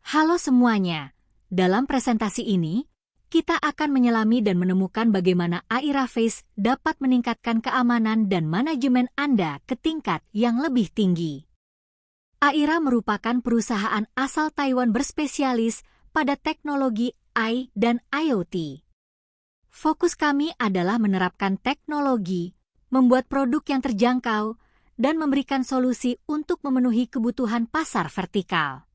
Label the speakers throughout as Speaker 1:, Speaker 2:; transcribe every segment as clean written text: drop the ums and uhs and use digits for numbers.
Speaker 1: Halo semuanya, dalam presentasi ini, kita akan menyelami dan menemukan bagaimana Aira Face dapat meningkatkan keamanan dan manajemen Anda ke tingkat yang lebih tinggi. Aira merupakan perusahaan asal Taiwan berspesialis pada teknologi AI dan IoT. Fokus kami adalah menerapkan teknologi, membuat produk yang terjangkau, dan memberikan solusi untuk memenuhi kebutuhan pasar vertikal.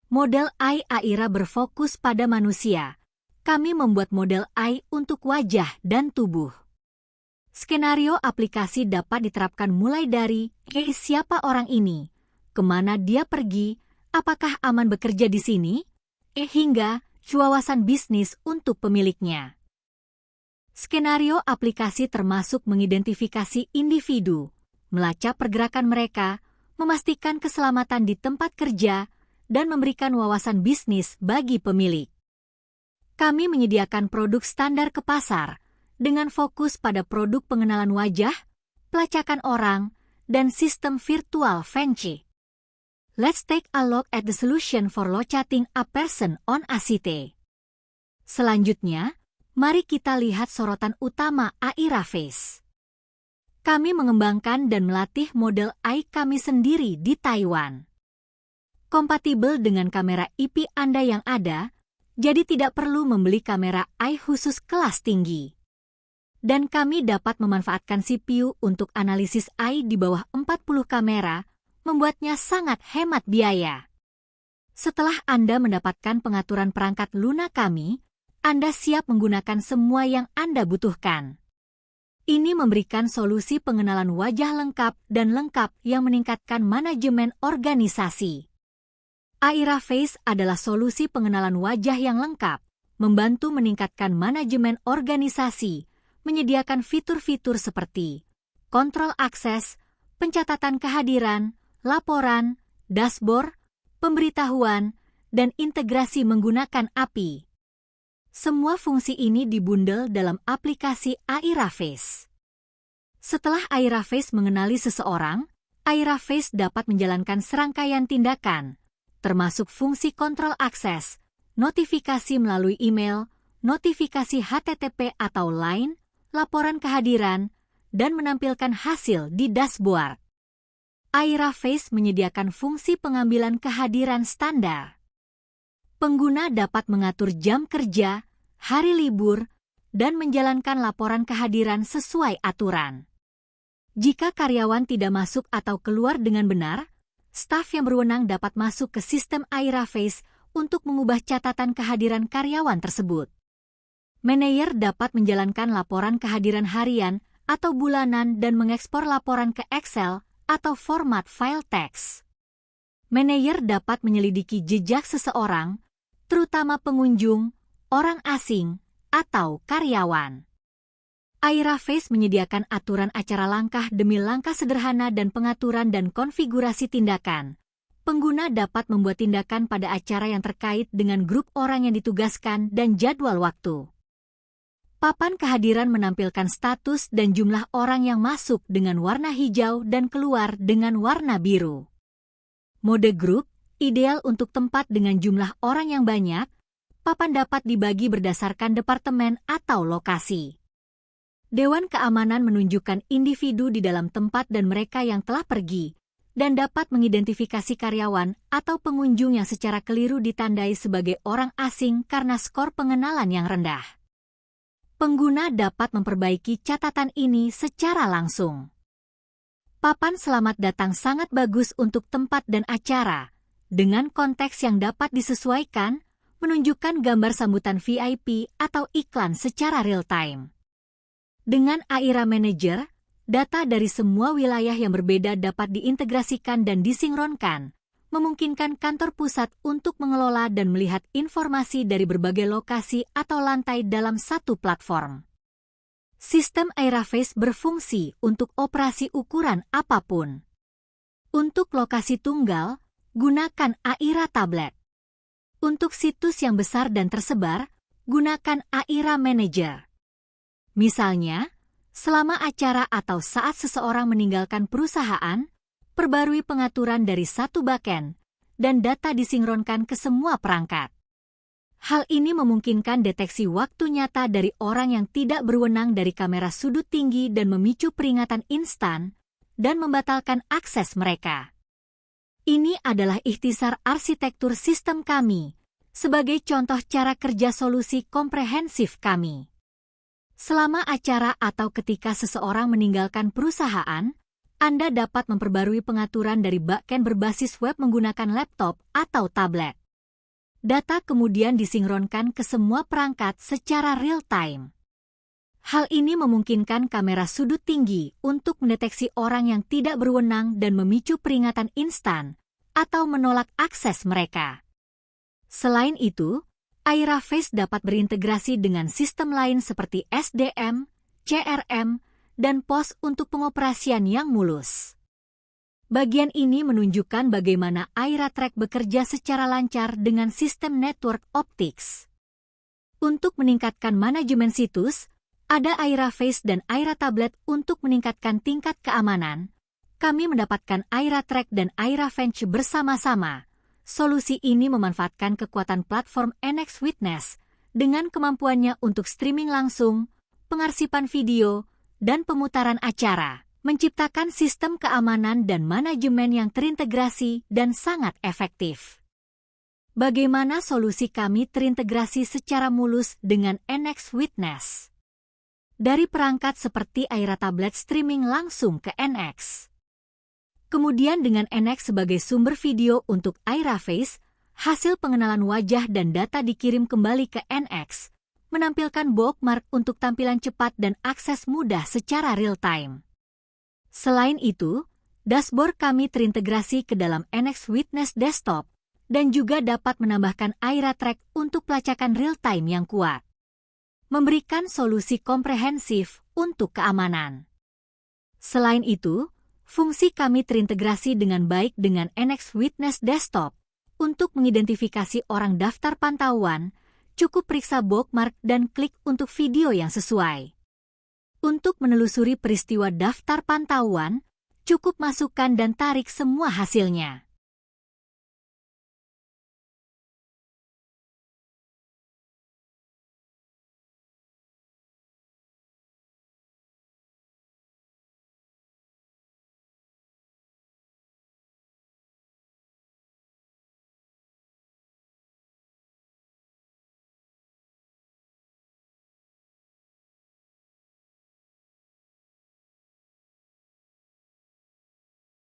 Speaker 1: Model AI Aira berfokus pada manusia. Kami membuat model AI untuk wajah dan tubuh. Skenario aplikasi dapat diterapkan mulai dari siapa orang ini, kemana dia pergi, apakah aman bekerja di sini, hingga wawasan bisnis untuk pemiliknya. Skenario aplikasi termasuk mengidentifikasi individu, melacak pergerakan mereka, memastikan keselamatan di tempat kerja, dan memberikan wawasan bisnis bagi pemilik. Kami menyediakan produk standar ke pasar dengan fokus pada produk pengenalan wajah, pelacakan orang, dan sistem virtual Feng Qi. Let's take a look at the solution for locating a person on ACT. Selanjutnya, mari kita lihat sorotan utama Aira Face. Kami mengembangkan dan melatih model AI kami sendiri di Taiwan. Kompatibel dengan kamera IP Anda yang ada, jadi tidak perlu membeli kamera AI khusus kelas tinggi. Dan kami dapat memanfaatkan CPU untuk analisis AI di bawah 40 kamera, membuatnya sangat hemat biaya. Setelah Anda mendapatkan pengaturan perangkat Luna kami, Anda siap menggunakan semua yang Anda butuhkan. Ini memberikan solusi pengenalan wajah lengkap dan lengkap yang meningkatkan manajemen organisasi. Aira Face adalah solusi pengenalan wajah yang lengkap, membantu meningkatkan manajemen organisasi, menyediakan fitur-fitur seperti kontrol akses, pencatatan kehadiran, laporan, dashboard, pemberitahuan, dan integrasi menggunakan API. Semua fungsi ini dibundel dalam aplikasi Aira Face. Setelah Aira Face mengenali seseorang, Aira Face dapat menjalankan serangkaian tindakan, termasuk fungsi kontrol akses, notifikasi melalui email, notifikasi HTTP atau LINE, laporan kehadiran, dan menampilkan hasil di dashboard. Aira Face menyediakan fungsi pengambilan kehadiran standar. Pengguna dapat mengatur jam kerja, hari libur, dan menjalankan laporan kehadiran sesuai aturan. Jika karyawan tidak masuk atau keluar dengan benar, staf yang berwenang dapat masuk ke sistem Aira Face untuk mengubah catatan kehadiran karyawan tersebut. Manajer dapat menjalankan laporan kehadiran harian atau bulanan dan mengekspor laporan ke Excel atau format file teks. Manajer dapat menyelidiki jejak seseorang, terutama pengunjung, orang asing, atau karyawan. Aira Face menyediakan aturan acara langkah demi langkah sederhana dan pengaturan dan konfigurasi tindakan. Pengguna dapat membuat tindakan pada acara yang terkait dengan grup orang yang ditugaskan dan jadwal waktu. Papan kehadiran menampilkan status dan jumlah orang yang masuk dengan warna hijau dan keluar dengan warna biru. Mode grup, ideal untuk tempat dengan jumlah orang yang banyak. Papan dapat dibagi berdasarkan departemen atau lokasi. Dewan Keamanan menunjukkan individu di dalam tempat dan mereka yang telah pergi, dan dapat mengidentifikasi karyawan atau pengunjung yang secara keliru ditandai sebagai orang asing karena skor pengenalan yang rendah. Pengguna dapat memperbaiki catatan ini secara langsung. Papan selamat datang sangat bagus untuk tempat dan acara, dengan konteks yang dapat disesuaikan, menunjukkan gambar sambutan VIP atau iklan secara real-time. Dengan Aira Manager, data dari semua wilayah yang berbeda dapat diintegrasikan dan disinkronkan, memungkinkan kantor pusat untuk mengelola dan melihat informasi dari berbagai lokasi atau lantai dalam satu platform. Sistem Aira Face berfungsi untuk operasi ukuran apapun. Untuk lokasi tunggal, gunakan Aira Tablet. Untuk situs yang besar dan tersebar, gunakan Aira Manager. Misalnya, selama acara atau saat seseorang meninggalkan perusahaan, perbarui pengaturan dari satu backend, dan data disinkronkan ke semua perangkat. Hal ini memungkinkan deteksi waktu nyata dari orang yang tidak berwenang dari kamera sudut tinggi dan memicu peringatan instan dan membatalkan akses mereka. Ini adalah ikhtisar arsitektur sistem kami, sebagai contoh cara kerja solusi komprehensif kami. Selama acara atau ketika seseorang meninggalkan perusahaan, Anda dapat memperbarui pengaturan dari backend berbasis web menggunakan laptop atau tablet. Data kemudian disinkronkan ke semua perangkat secara real-time. Hal ini memungkinkan kamera sudut tinggi untuk mendeteksi orang yang tidak berwenang dan memicu peringatan instan atau menolak akses mereka. Selain itu, Aira Face dapat berintegrasi dengan sistem lain seperti SDM, CRM, dan POS untuk pengoperasian yang mulus. Bagian ini menunjukkan bagaimana Aira Track bekerja secara lancar dengan sistem network optics. Untuk meningkatkan manajemen situs, ada Aira Face dan Aira Tablet untuk meningkatkan tingkat keamanan. Kami mendapatkan Aira Track dan Aira Fence bersama-sama. Solusi ini memanfaatkan kekuatan platform NX Witness dengan kemampuannya untuk streaming langsung, pengarsipan video, dan pemutaran acara, menciptakan sistem keamanan dan manajemen yang terintegrasi dan sangat efektif. Bagaimana solusi kami terintegrasi secara mulus dengan NX Witness? Dari perangkat seperti Aira Tablet streaming langsung ke NX. Kemudian dengan NX sebagai sumber video untuk Aira Face, hasil pengenalan wajah dan data dikirim kembali ke NX, menampilkan bookmark untuk tampilan cepat dan akses mudah secara real-time. Selain itu, dashboard kami terintegrasi ke dalam NX Witness Desktop dan juga dapat menambahkan Aira Track untuk pelacakan real-time yang kuat, memberikan solusi komprehensif untuk keamanan. Selain itu, fungsi kami terintegrasi dengan baik dengan NX Witness Desktop. Untuk mengidentifikasi orang daftar pantauan, cukup periksa bookmark dan klik untuk video yang sesuai. Untuk menelusuri peristiwa daftar pantauan, cukup masukkan dan tarik semua hasilnya.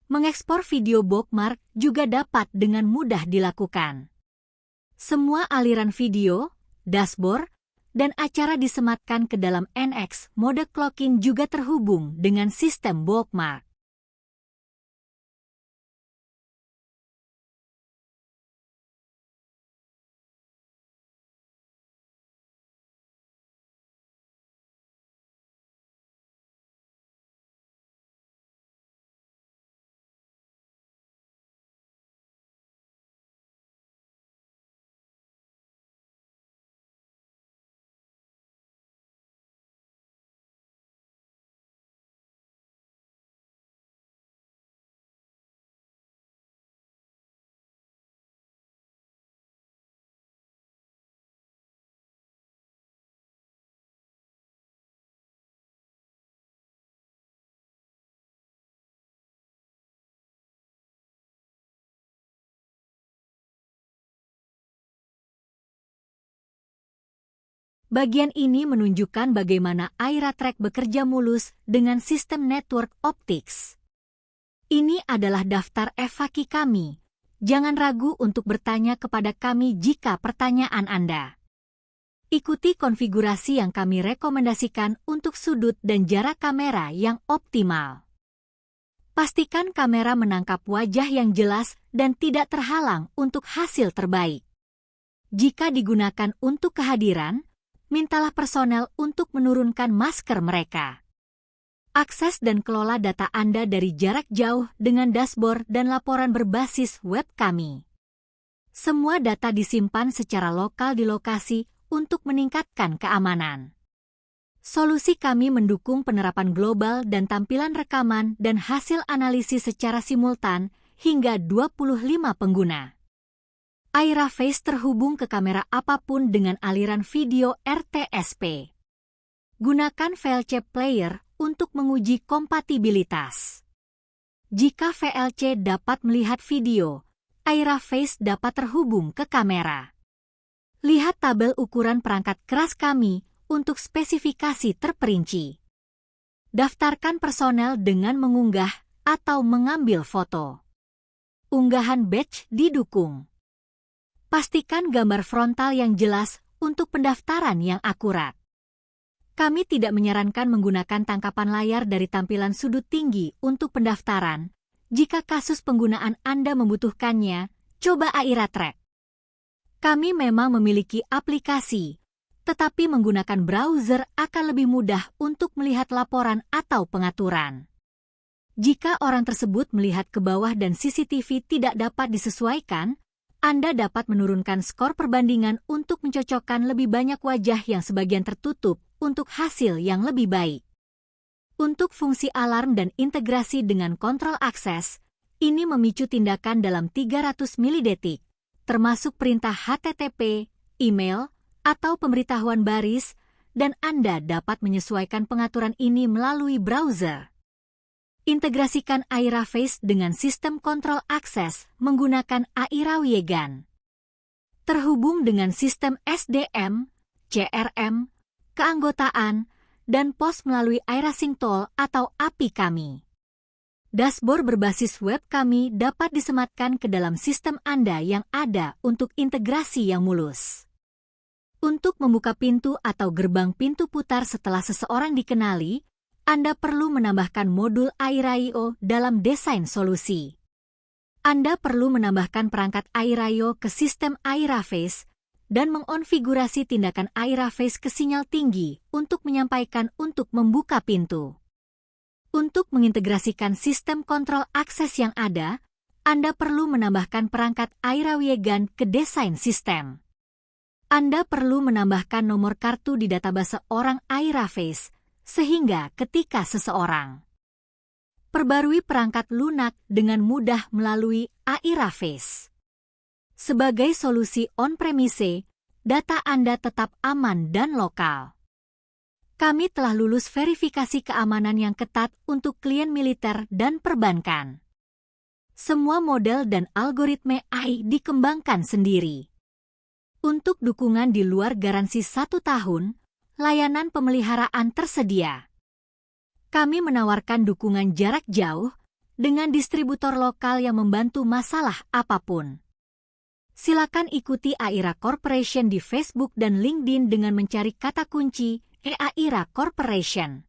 Speaker 1: Mengekspor video bookmark juga dapat dengan mudah dilakukan. Semua aliran video, dashboard, dan acara disematkan ke dalam NX. Mode clocking juga terhubung dengan sistem bookmark. Bagian ini menunjukkan bagaimana Aira Track bekerja mulus dengan sistem network optics. Ini adalah daftar evaki kami. Jangan ragu untuk bertanya kepada kami jika pertanyaan Anda. Ikuti konfigurasi yang kami rekomendasikan untuk sudut dan jarak kamera yang optimal. Pastikan kamera menangkap wajah yang jelas dan tidak terhalang untuk hasil terbaik. Jika digunakan untuk kehadiran, mintalah personel untuk menurunkan masker mereka. Akses dan kelola data Anda dari jarak jauh dengan dashboard dan laporan berbasis web kami. Semua data disimpan secara lokal di lokasi untuk meningkatkan keamanan. Solusi kami mendukung penerapan global dan tampilan rekaman dan hasil analisis secara simultan hingga 25 pengguna. Aira Face terhubung ke kamera apapun dengan aliran video RTSP. Gunakan VLC Player untuk menguji kompatibilitas. Jika VLC dapat melihat video, Aira Face dapat terhubung ke kamera. Lihat tabel ukuran perangkat keras kami untuk spesifikasi terperinci. Daftarkan personel dengan mengunggah atau mengambil foto. Unggahan badge didukung. Pastikan gambar frontal yang jelas untuk pendaftaran yang akurat. Kami tidak menyarankan menggunakan tangkapan layar dari tampilan sudut tinggi untuk pendaftaran. Jika kasus penggunaan Anda membutuhkannya, coba Aira Track. Kami memang memiliki aplikasi, tetapi menggunakan browser akan lebih mudah untuk melihat laporan atau pengaturan. Jika orang tersebut melihat ke bawah dan CCTV tidak dapat disesuaikan, Anda dapat menurunkan skor perbandingan untuk mencocokkan lebih banyak wajah yang sebagian tertutup untuk hasil yang lebih baik. Untuk fungsi alarm dan integrasi dengan kontrol akses, ini memicu tindakan dalam 300 milidetik, termasuk perintah HTTP, email, atau pemberitahuan baris, dan Anda dapat menyesuaikan pengaturan ini melalui browser. Integrasikan Aira Face dengan sistem kontrol akses menggunakan Aira Wagon. Terhubung dengan sistem SDM, CRM, keanggotaan, dan pos melalui Aira Sync Tool atau API kami. Dashboard berbasis web kami dapat disematkan ke dalam sistem Anda yang ada untuk integrasi yang mulus. Untuk membuka pintu atau gerbang pintu putar setelah seseorang dikenali, Anda perlu menambahkan modul Aira.io dalam desain solusi. Anda perlu menambahkan perangkat Aira.io ke sistem Aira Face dan mengonfigurasi tindakan Aira Face ke sinyal tinggi untuk menyampaikan untuk membuka pintu. Untuk mengintegrasikan sistem kontrol akses yang ada, Anda perlu menambahkan perangkat Aira Wagon ke desain sistem. Anda perlu menambahkan nomor kartu di database orang Aira Face, sehingga ketika seseorang perbarui perangkat lunak dengan mudah melalui Aira Face. Sebagai solusi on-premise, data Anda tetap aman dan lokal. Kami telah lulus verifikasi keamanan yang ketat untuk klien militer dan perbankan. Semua model dan algoritma AI dikembangkan sendiri. Untuk dukungan di luar garansi 1 tahun, layanan pemeliharaan tersedia. Kami menawarkan dukungan jarak jauh dengan distributor lokal yang membantu masalah apapun. Silakan ikuti Aira Corporation di Facebook dan LinkedIn dengan mencari kata kunci Aira Corporation.